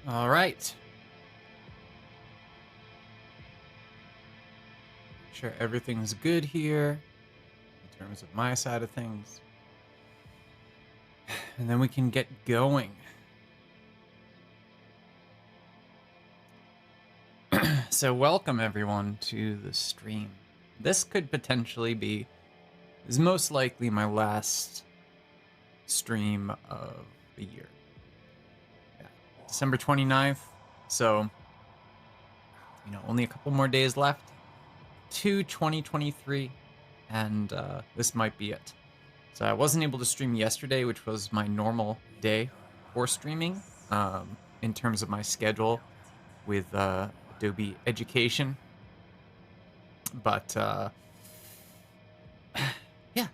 All right. Sure everything's good here in terms of my side of things. And then we can get going. So welcome everyone to the stream. This could potentially be, is most likely my last stream of the year. Yeah. December 29th. So, only a couple more days left to 2023. And this might be it. So I wasn't able to stream yesterday, which was my normal day for streaming in terms of my schedule with Adobe Education. But yeah,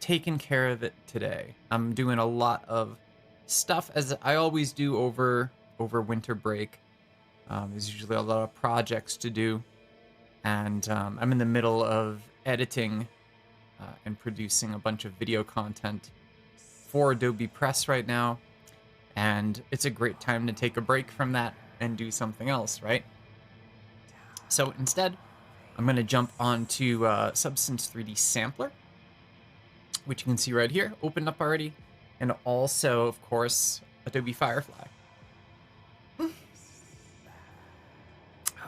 taking care of it today. I'm doing a lot of stuff as I always do over winter break. There's usually a lot of projects to do, and I'm in the middle of editing and producing a bunch of video content for Adobe Press right now, and it's a great time to take a break from that and do something else, right? So instead, I'm going to jump onto Substance 3D Sampler, which you can see right here, opened up already, and also, of course, Adobe Firefly. All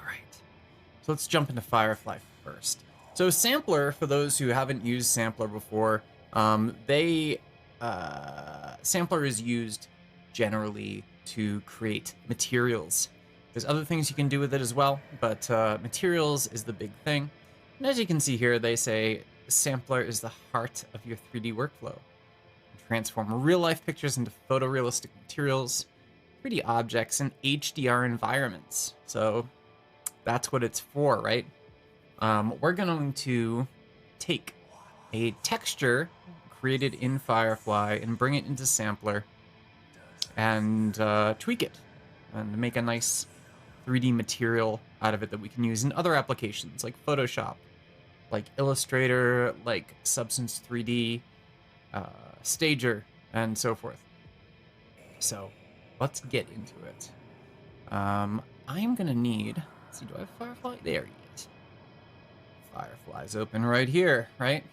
right, so let's jump into Firefly first. So Sampler, for those who haven't used Sampler before, Sampler is used generally to create materials. There's other things you can do with it as well, but materials is the big thing. And as you can see here, they say Sampler is the heart of your 3D workflow. Transform real-life pictures into photorealistic materials, 3D objects, and HDR environments. So that's what it's for, right? We're going to take a texture created in Firefly and bring it into Sampler and tweak it and make a nice 3D material out of it that we can use in other applications like Photoshop, like Illustrator, like Substance 3D, Stager, and so forth. So let's get into it. I'm gonna need, let's see, do I have Firefly? There he is. Firefly's open right here, right?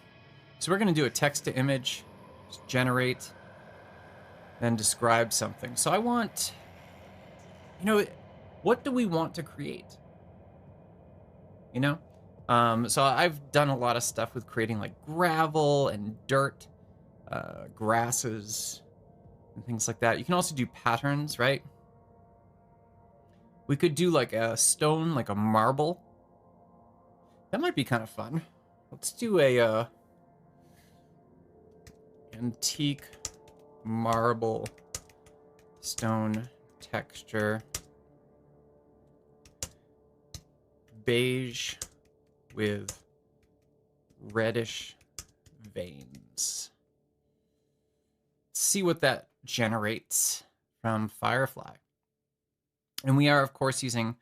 So we're gonna do a text to image, just generate, then describe something. So I want, what do we want to create? So I've done a lot of stuff with creating like gravel and dirt, grasses, and things like that. You can also do patterns, right? We could do like a stone, like a marble. That might be kind of fun. Let's do a antique marble stone texture. Beige with reddish veins. Let's see what that generates from Firefly. And we are, of course, using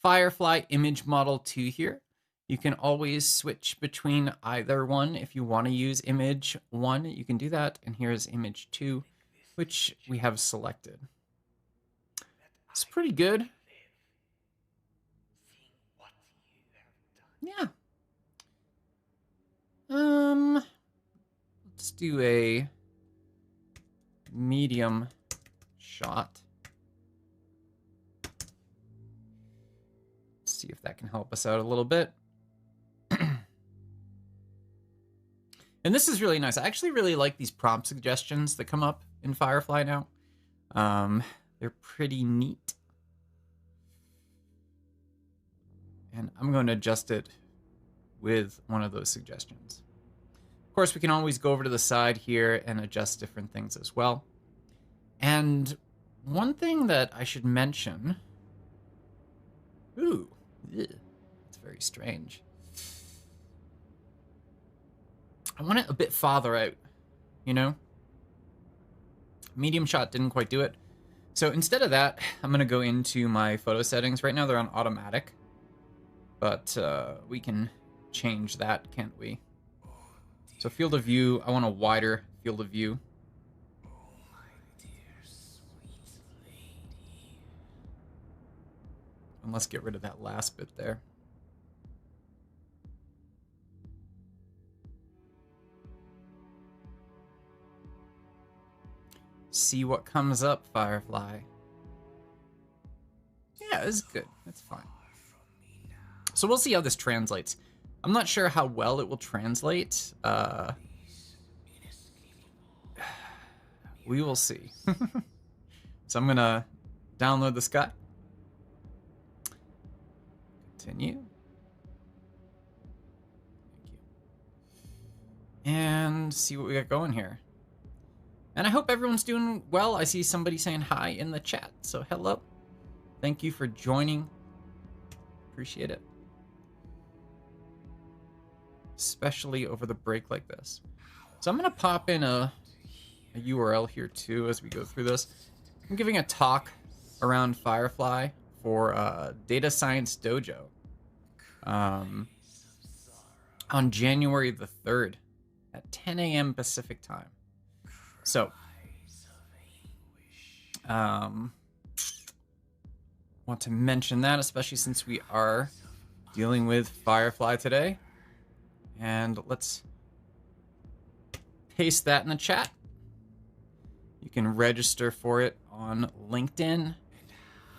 Firefly Image Model 2 here. You can always switch between either one. If you want to use Image 1, you can do that. And here's Image 2, which we have selected. It's pretty good. Yeah. Let's do a medium shot. See if that can help us out a little bit. And this is really nice. I actually really like these prompt suggestions that come up in Firefly now. They're pretty neat. And I'm going to adjust it with one of those suggestions. Of course, we can always go over to the side here and adjust different things as well. And one thing that I should mention... Ooh, it's very strange. I want it a bit farther out, Medium shot didn't quite do it. So instead of that, I'm going to go into my photo settings. Right now they're on automatic, but we can change that, can't we? So field of view, I want a wider field of view. And let's get rid of that last bit there. See what comes up, Firefly. Yeah, it's good. It's fine. So we'll see how this translates. I'm not sure how well it will translate. We will see. So I'm gonna download this guy. Continue. Thank you. And see what we got going here. And I hope everyone's doing well. I see somebody saying hi in the chat. So hello. Thank you for joining. Appreciate it. Especially over the break like this. So I'm going to pop in a URL here too as we go through this. I'm giving a talk around Firefly for Data Science Dojo on January the 3rd at 10 a.m. Pacific time. So, want to mention that, especially since we are dealing with Firefly today. And let's paste that in the chat. You can register for it on LinkedIn,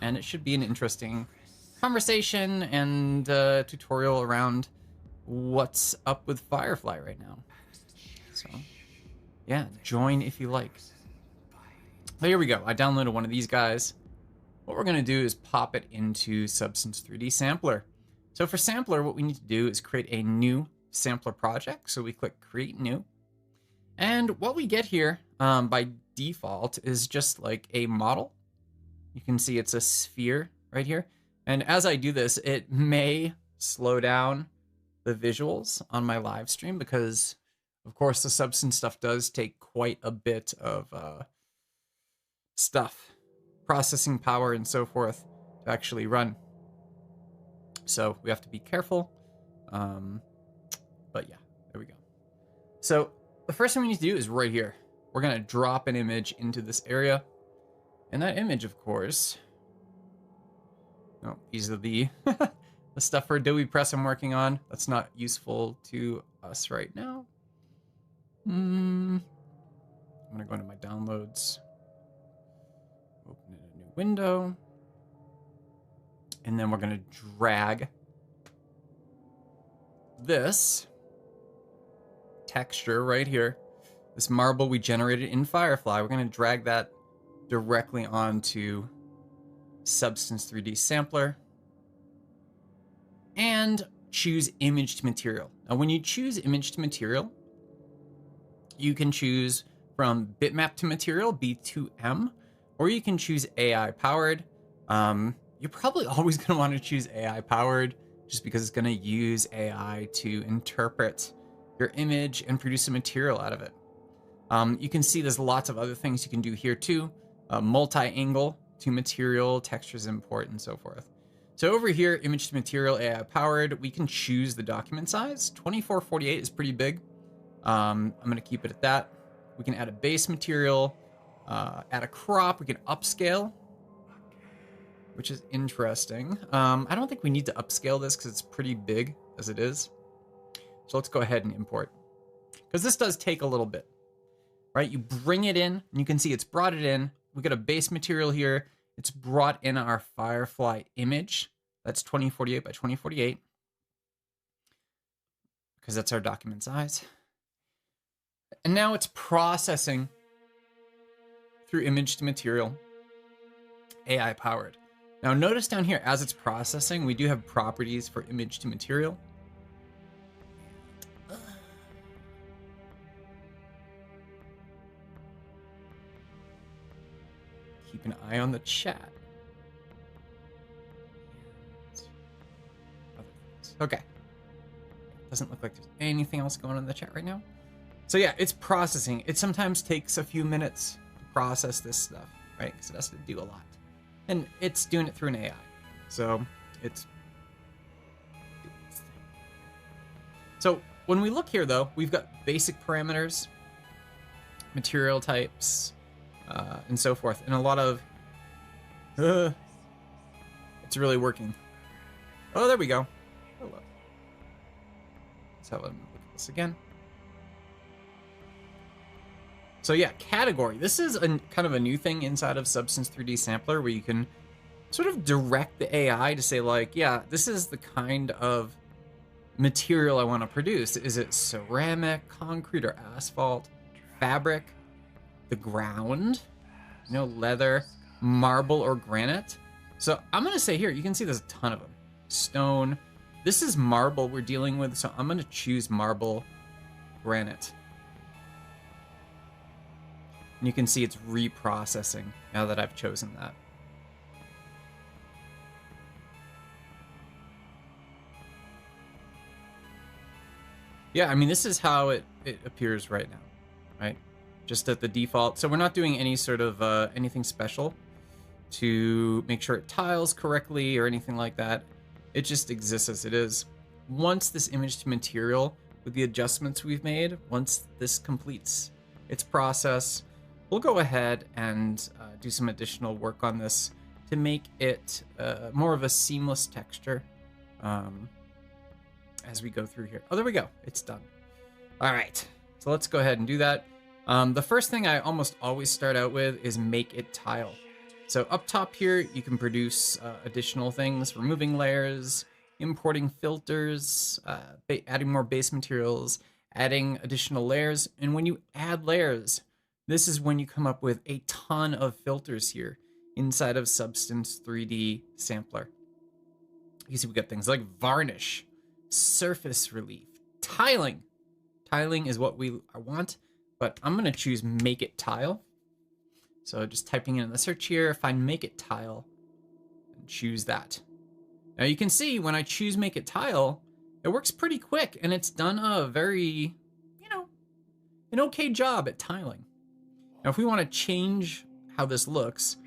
and it should be an interesting conversation and tutorial around what's up with Firefly right now. So, yeah, join if you like. But here we go. I downloaded one of these guys. What we're going to do is pop it into Substance 3D Sampler. So for Sampler, what we need to do is create a new sampler project. So we click Create New. And what we get here by default is just like a model. You can see it's a sphere right here. And as I do this, it may slow down the visuals on my live stream because, of course, the Substance stuff does take quite a bit of stuff, processing power and so forth to actually run. So we have to be careful. But yeah, there we go. So the first thing we need to do is right here. We're going to drop an image into this area. And that image, of course, oh, these are the, the stuff for Adobe Press I'm working on. That's not useful to us right now. I'm going to go into my downloads, open in a new window, and then we're going to drag this texture right here, this marble we generated in Firefly. We're going to drag that directly onto Substance 3D Sampler and choose Image to Material. Now, when you choose Image to Material, you can choose from Bitmap to Material, B2M, or you can choose AI powered. You're probably always going to want to choose AI powered just because it's going to use AI to interpret your image and produce a material out of it. You can see there's lots of other things you can do here too. Multi-angle to material, textures import, and so forth. So over here, image to material, AI powered, we can choose the document size. 2448 is pretty big. I'm going to keep it at that. We can add a base material, add a crop. We can upscale, which is interesting. I don't think we need to upscale this because it's pretty big as it is. So let's go ahead and import, because this does take a little bit, right? You bring it in, and you can see it's brought it in. We got a base material here. It's brought in our Firefly image. That's 2048 by 2048, because that's our document size. And now it's processing through image to material, AI powered. Now notice down here, as it's processing, we do have properties for image to material. Keep an eye on the chat. Okay. Doesn't look like there's anything else going on in the chat right now. So yeah, it's processing. It sometimes takes a few minutes to process this stuff, right? Because it has to do a lot. And it's doing it through an AI. So it's... So when we look here though, we've got basic parameters, material types, and so forth. And a lot of... It's it's really working. Oh, there we go. Hello. Let's have a look at this again. So yeah, category. This is a kind of a new thing inside of Substance 3D Sampler where you can sort of direct the AI to say like, yeah, this is the kind of material I want to produce. Is it ceramic, concrete, or asphalt, fabric, the ground, you know, leather, marble, or granite? So I'm going to say here, you can see there's a ton of them. Stone. This is marble we're dealing with, so I'm going to choose marble, granite. And you can see it's reprocessing now that I've chosen that. Yeah, I mean, this is how it appears right now, right? Just at the default. So we're not doing any sort of anything special to make sure it tiles correctly or anything like that. It just exists as it is. Once this image to material, with the adjustments we've made, once this completes its process, we'll go ahead and do some additional work on this to make it more of a seamless texture as we go through here. Oh, there we go. It's done. All right. So let's go ahead and do that. The first thing I almost always start out with is make it tile. So up top here, you can produce additional things, removing layers, importing filters, adding more base materials, adding additional layers. And when you add layers, this is when you come up with a ton of filters here inside of Substance 3D Sampler. You see we got things like varnish, surface relief, tiling. Tiling is what we want, but I'm gonna choose make it tile. So just typing in the search here, find make it tile and choose that. Now you can see when I choose make it tile, it works pretty quick and it's done a very, you know, an okay job at tiling. Now if we want to change how this looks,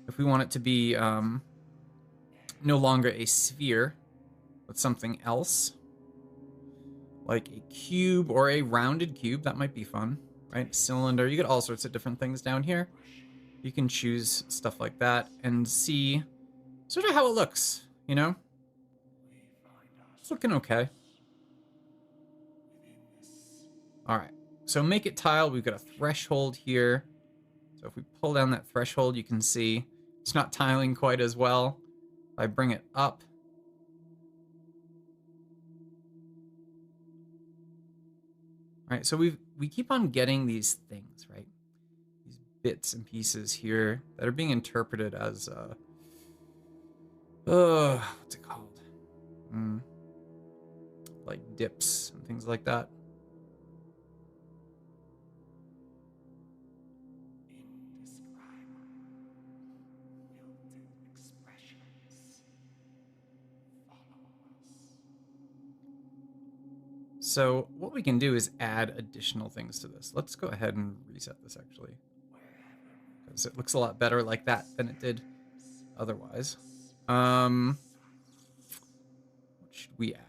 if we want it to be no longer a sphere, but something else, like a cube or a rounded cube, that might be fun, right? Cylinder, you get all sorts of different things down here. You can choose stuff like that and see sort of how it looks, you know? It's looking okay. All right, so make it tile, we've got a threshold here. So if we pull down that threshold, you can see it's not tiling quite as well. If I bring it up, all right, so we keep on getting these things, right? These bits and pieces here that are being interpreted as what's it called? Like dips and things like that. So what we can do is add additional things to this. Let's go ahead and reset this actually, because it looks a lot better like that than it did otherwise. What should we add?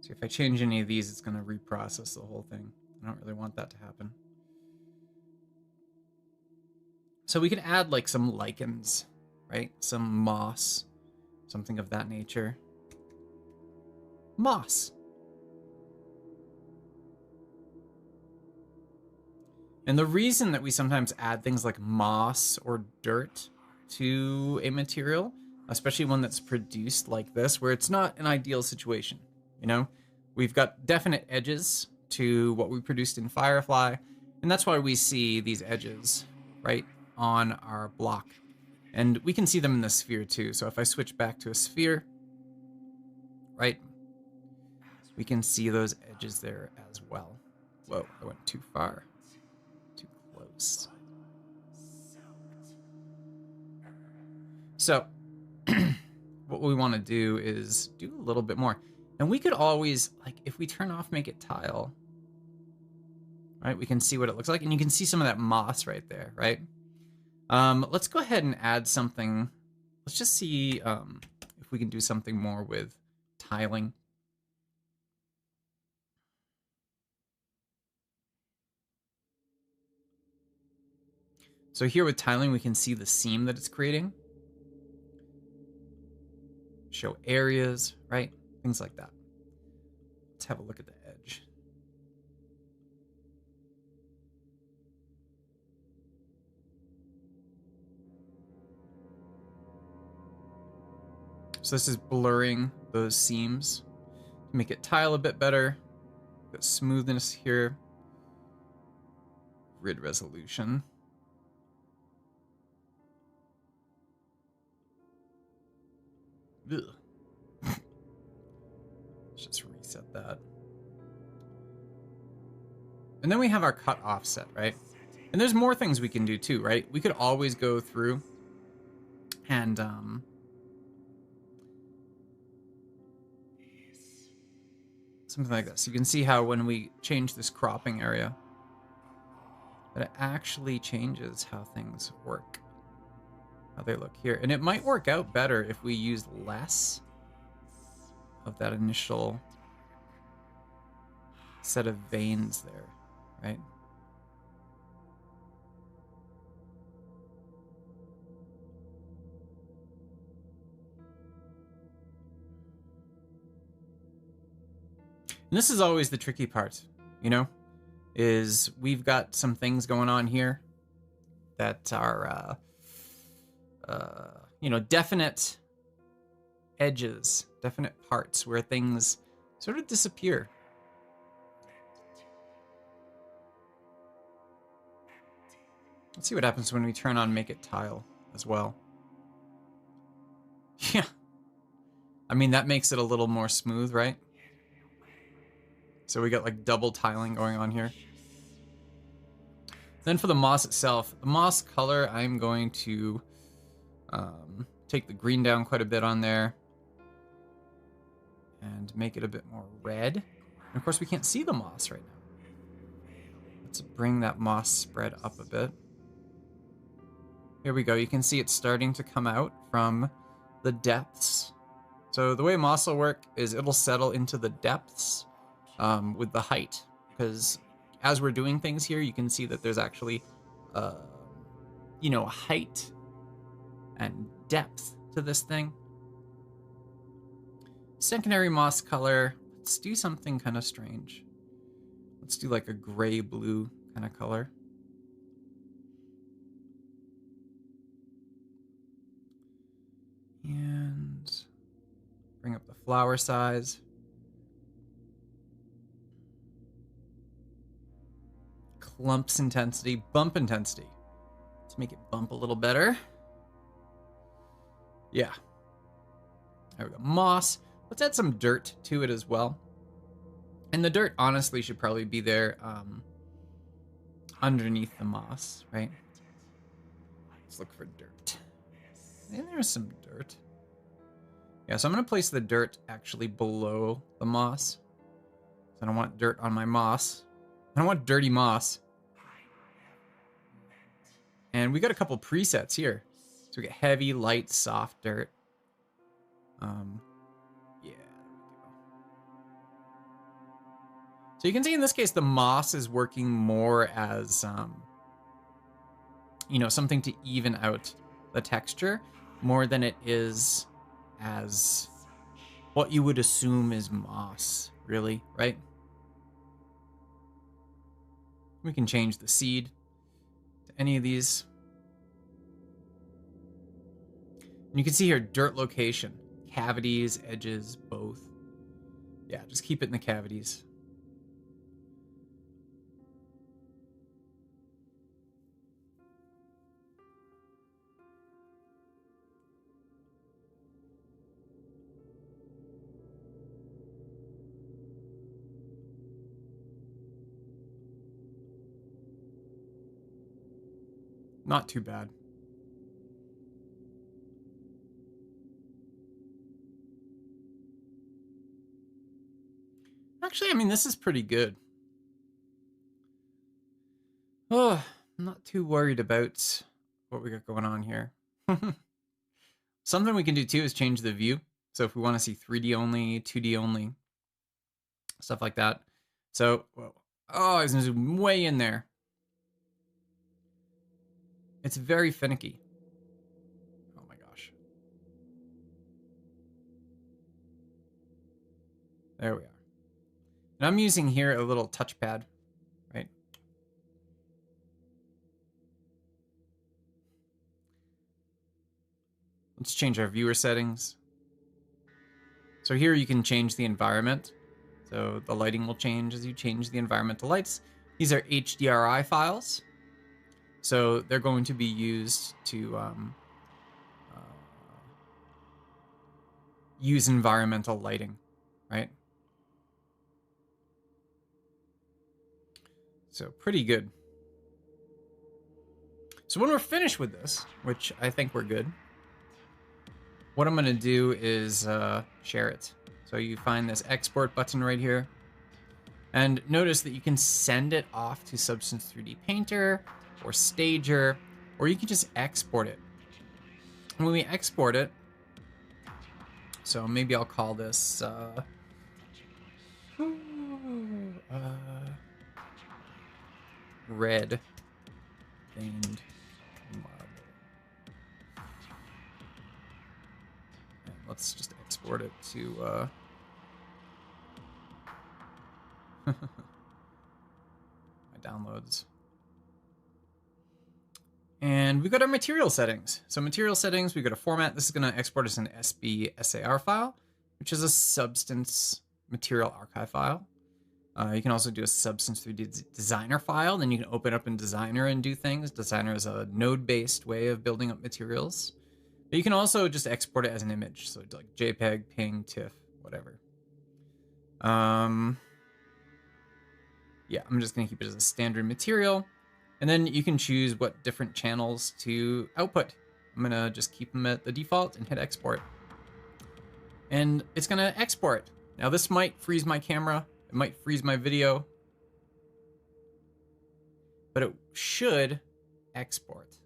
So if I change any of these, it's going to reprocess the whole thing. I don't really want that to happen. So we could add like some lichens, right? Some moss, something of that nature. Moss. And the reason that we sometimes add things like moss or dirt to a material, especially one that's produced like this, where it's not an ideal situation, you know? We've got definite edges to what we produced in Firefly, and that's why we see these edges, right, on our block. And we can see them in the sphere too. So if I switch back to a sphere, right, we can see those edges there as well. Whoa, I went too far. Too close. So what we want to do is do a little bit more. And we could always, like, if we turn off make it tile, right, we can see what it looks like. And you can see some of that moss right there, right? Let's go ahead and add something. Let's just see if we can do something more with tiling. So here with tiling, we can see the seam that it's creating. Show areas, right? Things like that. Let's have a look at the edge. So this is blurring those seams to make it tile a bit better. Got smoothness here. Grid resolution. Ugh. Let's just reset that. And then we have our cut offset, right? And there's more things we can do too, right? We could always go through and something like this. You can see how when we change this cropping area, that it actually changes how things work, how they look here. And it might work out better if we use less of that initial set of veins there, right? And this is always the tricky part, you know, is we've got some things going on here that are, you know, definite edges, definite parts where things sort of disappear. Let's see what happens when we turn on Make It Tile as well. Yeah. I mean, that makes it a little more smooth, right? So we got like double tiling going on here. Then for the moss itself, the moss color, I'm going to take the green down quite a bit on there and make it a bit more red. And of course, we can't see the moss right now. Let's bring that moss spread up a bit. Here we go. You can see it's starting to come out from the depths. So the way moss will work is it'll settle into the depths with the height, because as we're doing things here, you can see that there's actually, you know, height and depth to this thing. Secondary moss color, let's do something kind of strange. Let's do like a gray-blue kind of color. And bring up the flower size. Clumps intensity, bump intensity. Let's make it bump a little better. Yeah. There we go. Moss. Let's add some dirt to it as well. And the dirt, honestly, should probably be there underneath the moss, right? Let's look for dirt. And there's some dirt. Yeah, so I'm going to place the dirt actually below the moss. So I don't want dirt on my moss. I don't want dirty moss. And we got a couple presets here. So we get heavy, light, soft dirt. Yeah, there we go. So you can see in this case, the moss is working more as, you know, something to even out the texture more than it is as what you would assume is moss, really, right? We can change the seed to any of these. And you can see here, dirt location, cavities, edges, both. Yeah, just keep it in the cavities. Not too bad. Actually, I mean, this is pretty good. Oh, I'm not too worried about what we got going on here. Something we can do too is change the view. So if we want to see 3D only, 2D only, stuff like that. So, whoa. Oh, I was gonna zoom way in there. It's very finicky. Oh my gosh. There we are. And I'm using here a little touchpad, right? Let's change our viewer settings. So here you can change the environment. So the lighting will change as you change the environmental lights. These are HDRI files. So they're going to be used to use environmental lighting, right? So pretty good. So when we're finished with this, which I think we're good, what I'm gonna do is share it. So you find this export button right here. And notice that you can send it off to Substance 3D Painter or Stager, or you can just export it. And when we export it, so maybe I'll call this red veined marble. And let's just export it to my downloads. And we've got our material settings. So material settings, we've got a format. This is going to export as an SBSAR file, which is a Substance material archive file. You can also do a Substance 3D Designer file. Then you can open up in Designer and do things. Designer is a node-based way of building up materials. But you can also just export it as an image. So like JPEG, PNG, TIFF, whatever. Yeah, I'm just going to keep it as a standard material. And then you can choose what different channels to output. I'm going to just keep them at the default and hit export. And it's going to export. Now this might freeze my camera. It might freeze my video. But it should export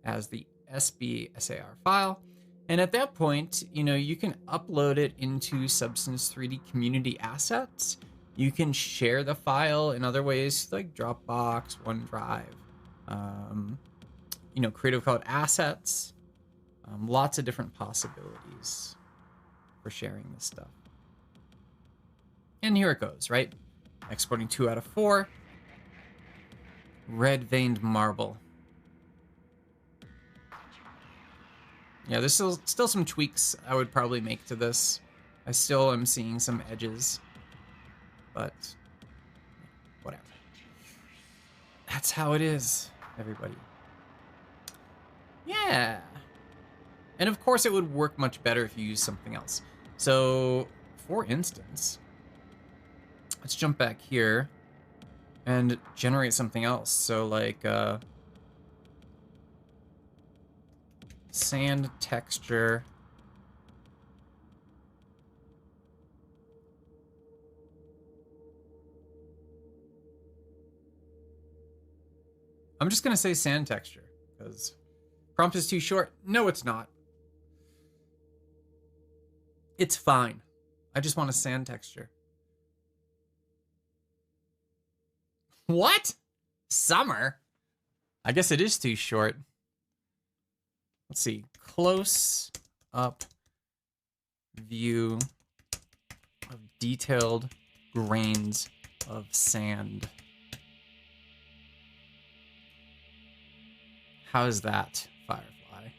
as the SBSAR file. And at that point, you can upload it into Substance 3D Community Assets. You can share the file in other ways like Dropbox, OneDrive, Creative Cloud Assets. Lots of different possibilities for sharing this stuff. And here it goes, right? Exporting 2 out of 4. Red veined marble. Yeah, there's still some tweaks I would probably make to this. I still am seeing some edges. But whatever. That's how it is, everybody. Yeah. And of course it would work much better if you use something else. So, for instance, let's jump back here and generate something else. So like sand texture. I'm just going to say sand texture because prompt is too short. No, it's not. It's fine. I just want a sand texture. What? Summer? I guess it is too short. Let's see. Close up view of detailed grains of sand. How is that, Firefly?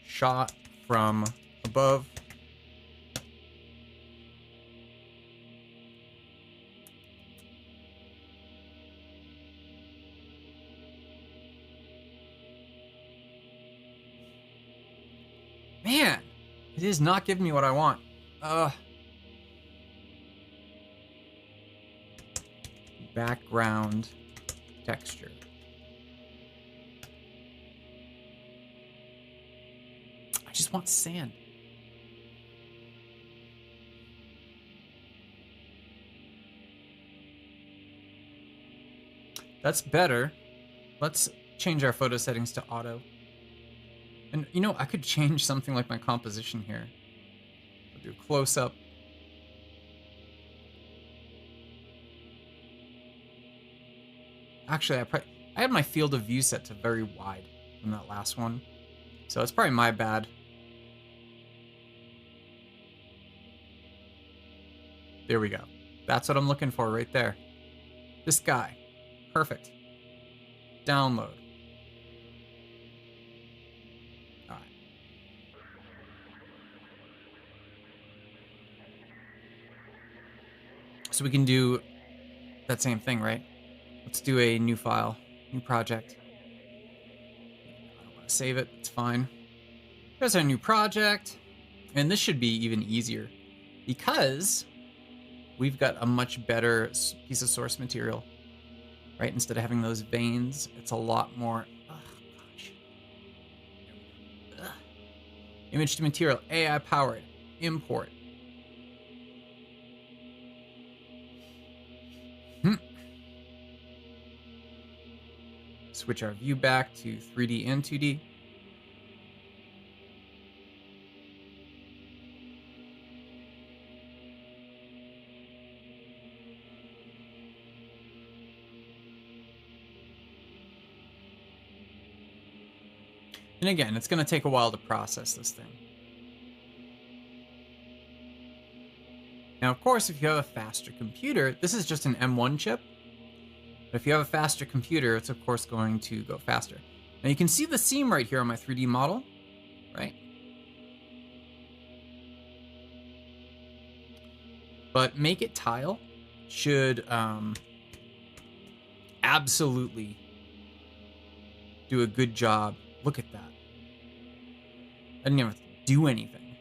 Shot from above. Man, it is not giving me what I want. Background texture. I just want sand. That's better. Let's change our photo settings to auto. And I could change something like my composition here. I'll do a close up Actually, I had my field of view set to very wide from that last one. So it's probably my bad. There we go. That's what I'm looking for right there. This guy. Perfect. Download. All right. So we can do that same thing, right? Let's do a new file, new project. I don't want to save it. It's fine. There's our new project. And this should be even easier because we've got a much better piece of source material, right? Instead of having those veins, it's a lot more. Oh, gosh. Ugh. Image to material, AI powered, import. Switch our view back to 3D and 2D. And again, it's going to take a while to process this thing. Now, of course, if you have a faster computer, this is just an M1 chip. But if you have a faster computer, it's of course going to go faster. Now you can see the seam right here on my 3D model, right? But make it tile should absolutely do a good job. Look at that. I didn't even have to do anything.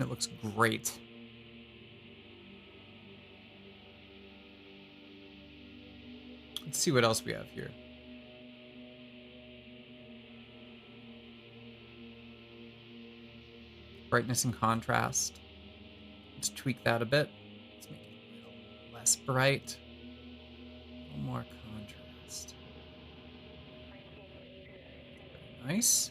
It looks great. Let's see what else we have here. Brightness and contrast. Let's tweak that a bit. Let's make it a little less bright. A little more contrast. Very nice.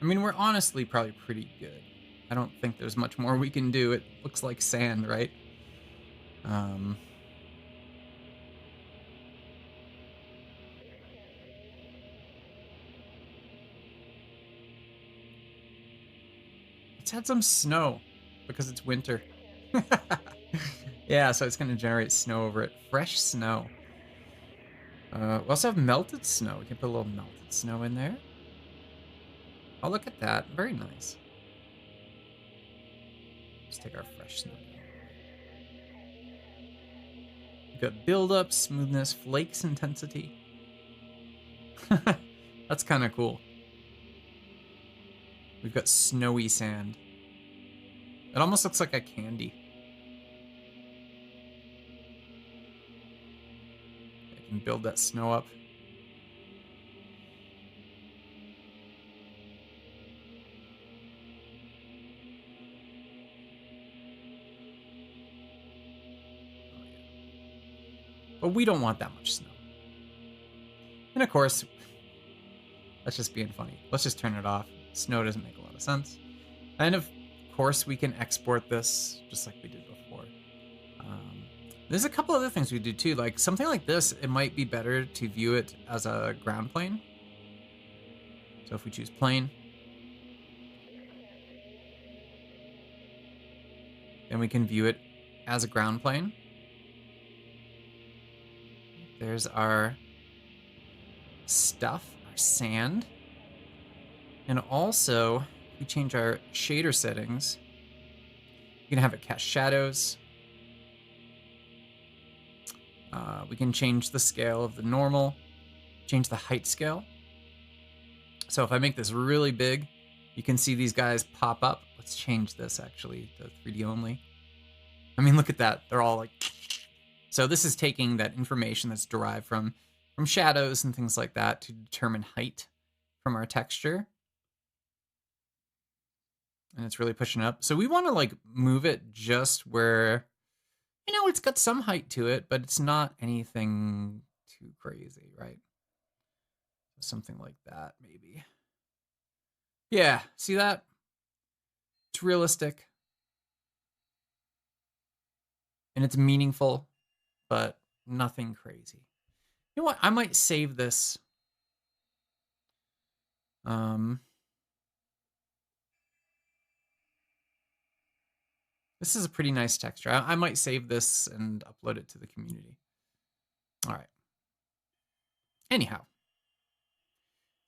I mean, we're honestly probably pretty good. I don't think there's much more we can do. It looks like sand, right? Let's add some snow because it's winter. Yeah, so it's going to generate snow over it. Fresh snow. We also have melted snow. We can put a little melted snow in there. Oh, look at that. Very nice. Let's take our fresh snow down. We've got buildup, smoothness, flakes intensity. That's kind of cool. We've got snowy sand. It almost looks like a candy. I can build that snow up. But we don't want that much snow. And of course, that's just being funny. Let's just turn it off. Snow doesn't make a lot of sense. And of course, we can export this just like we did before. There's a couple other things we do too. Like something like this, it might be better to view it as a ground plane. So if we choose plane, then we can view it as a ground plane. There's our stuff, our sand. And also, if we change our shader settings, we can have it cast shadows. We can change the scale of the normal, change the height scale. So if I make this really big, you can see these guys pop up. Let's change this actually to 3D only. I mean, look at that. They're all like... So this is taking that information that's derived from shadows and things like that to determine height from our texture. And it's really pushing up. So we want to like move it just where It's got some height to it, but it's not anything too crazy, right? Something like that, maybe. Yeah, see that? It's realistic and it's meaningful, but nothing crazy. You know what? I might save this. This is a pretty nice texture. I might save this and upload it to the community. All right. Anyhow,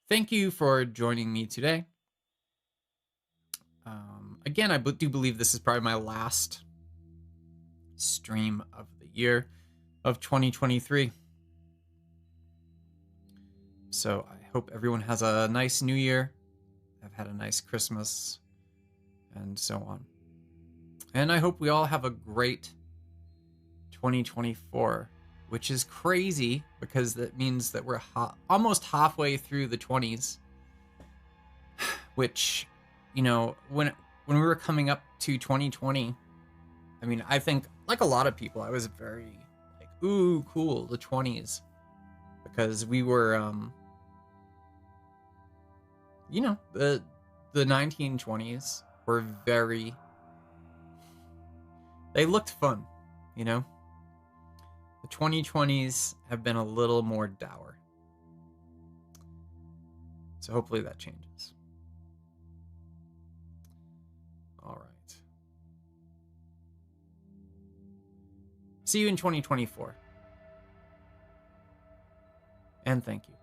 thank you for joining me today. Again, I do believe this is probably my last stream of the year of 2023. So I hope everyone has a nice new year. I've had a nice Christmas and so on. And I hope we all have a great 2024, which is crazy because that means that we're almost halfway through the 20s, which, when we were coming up to 2020, I mean, I think like a lot of people, I was very like, ooh, cool, the 20s, because we were, the 1920s were they looked fun, The 2020s have been a little more dour. So hopefully that changes. All right. See you in 2024. And thank you.